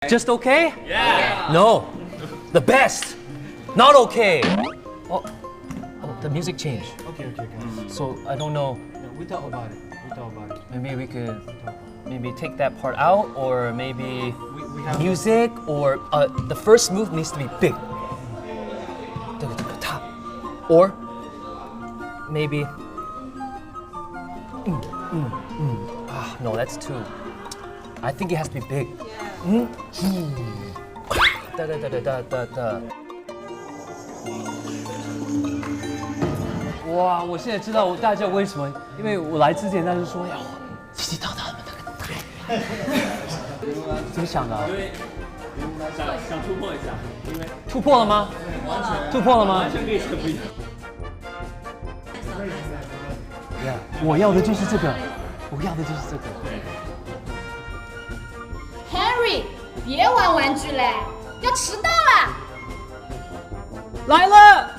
Just okay? Yeah. No. The best. Not okay. Oh, the music changed. Okay. So I don't know. We talk about it. Maybe we could take that part out, or maybe We have music, or the first move needs to be big. The top. Or maybe. No, that's too. I think it has to be big. Da da da da da da da. 哇，我现在知道大家为什么，因为我来之前他就说要地道他们那个怎么想的？想突破一下，因为突破了吗？突破了吗？完全跟以前不一样。我要的就是这个，我要的就是这个。 Harry， 别玩玩具嘞，要迟到了。来了。